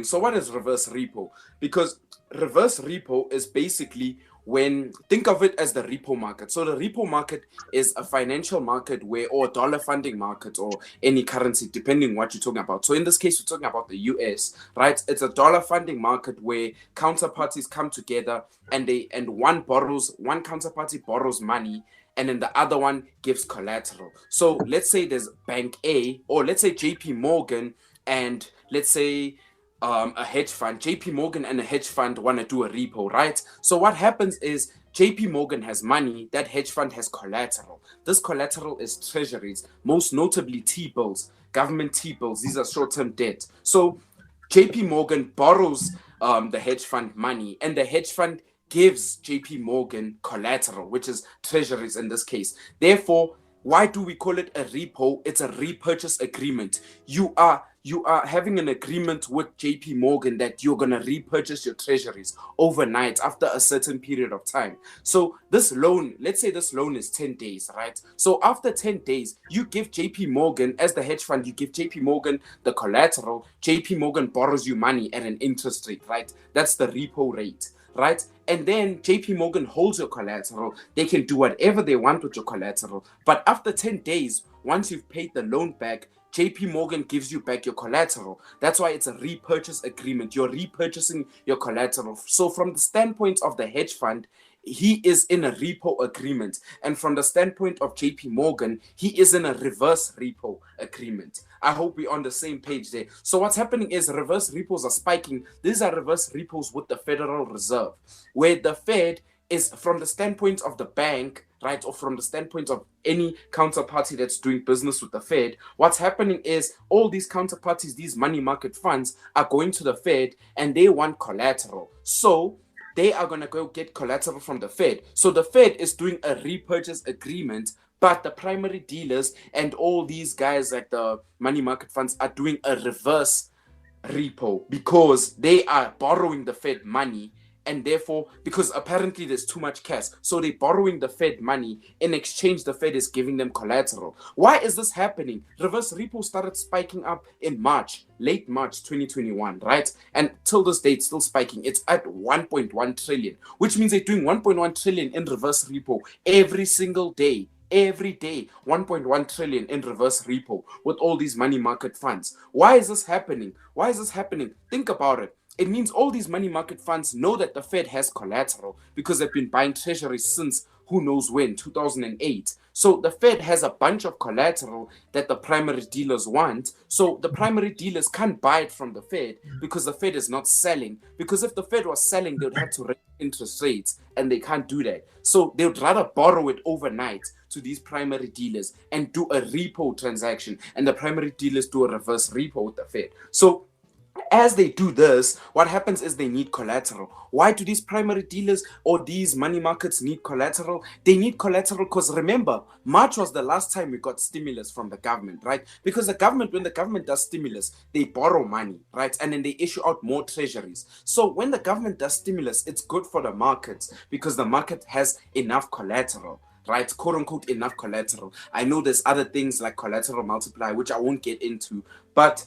So what is reverse repo? Because reverse repo is basically when, think of it as the repo market. So the repo market is a financial market where, or dollar funding market, or any currency, depending what you're talking about. So in this case, we're talking about the US, right? It's a dollar funding market where counterparties come together and one counterparty borrows money, and then the other one gives collateral. So let's say there's Bank A, or let's say JP Morgan, and let's say a hedge fund. JP Morgan and a hedge fund want to do a repo, right? So what happens is JP Morgan has money, that hedge fund has collateral. This collateral is treasuries, most notably T-bills, government T-bills. These are short-term debt. So JP Morgan borrows the hedge fund money, and the hedge fund gives JP Morgan collateral, which is treasuries in this case. Therefore, why do we call it a repo? It's a repurchase agreement. You are having an agreement with JP Morgan that you're going to repurchase your treasuries overnight after a certain period of time. So this loan, let's say this loan is 10 days, right? So after 10 days, you give JP Morgan, as the hedge fund, you give JP Morgan the collateral. JP Morgan borrows you money at an interest rate, right? That's the repo rate, right? And then JP Morgan holds your collateral. They can do whatever they want with your collateral. But after 10 days, once you've paid the loan back, JP Morgan gives you back your collateral. That's why it's a repurchase agreement. You're repurchasing your collateral. So from the standpoint of the hedge fund, he is in a repo agreement. And from the standpoint of JP Morgan, he is in a reverse repo agreement. I hope we're on the same page there. So what's happening is reverse repos are spiking. These are reverse repos with the Federal Reserve, where the Fed is, from the standpoint of the bank, right, or from the standpoint of any counterparty that's doing business with the Fed, what's happening is all these counterparties, these money market funds, are going to the Fed and they want collateral. So they are going to go get collateral from the Fed. So the Fed is doing a repurchase agreement, but the primary dealers and all these guys like the money market funds are doing a reverse repo because they are borrowing the Fed money, and therefore, because apparently there's too much cash, so they're borrowing the Fed money. In exchange, the Fed is giving them collateral. Why is this happening? Reverse repo started spiking up in March, late March 2021, right? And till this day, it's still spiking. It's at 1.1 trillion, which means they're doing 1.1 trillion in reverse repo every single day. Every day, 1.1 trillion in reverse repo with all these money market funds. Why is this happening? Why is this happening? Think about it. It means all these money market funds know that the Fed has collateral because they've been buying treasuries since who knows when, 2008. So the Fed has a bunch of collateral that the primary dealers want. So the primary dealers can't buy it from the Fed because the Fed is not selling. Because if the Fed was selling, they would have to raise interest rates, and they can't do that. So they would rather borrow it overnight to these primary dealers and do a repo transaction. And the primary dealers do a reverse repo with the Fed. So as they do this, what happens is they need collateral. Why do these primary dealers or these money markets need collateral? They need collateral because, remember, March was the last time we got stimulus from the government, right? Because the government, when the government does stimulus, they borrow money, right? And then they issue out more treasuries. So when the government does stimulus, it's good for the markets because the market has enough collateral, right? Quote unquote, enough collateral. I know there's other things like collateral multiplier, which I won't get into, but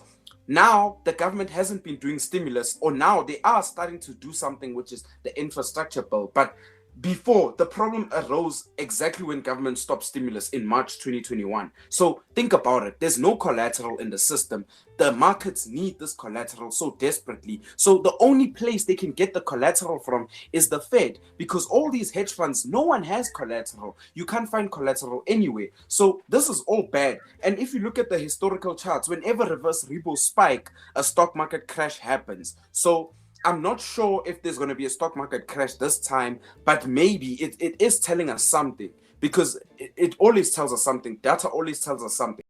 now the government hasn't been doing stimulus, or now they are starting to do something, which is the infrastructure bill. But before, the problem arose exactly when government stopped stimulus in March 2021. So think about it. There's no collateral in the system. The markets need this collateral so desperately. So the only place they can get the collateral from is the Fed, because all these hedge funds, no one has collateral. You can't find collateral anywhere. So this is all bad. And if you look at the historical charts, whenever reverse repo spike, a stock market crash happens. So I'm not sure if there's going to be a stock market crash this time, but maybe it is telling us something, because it always tells us something. Data always tells us something.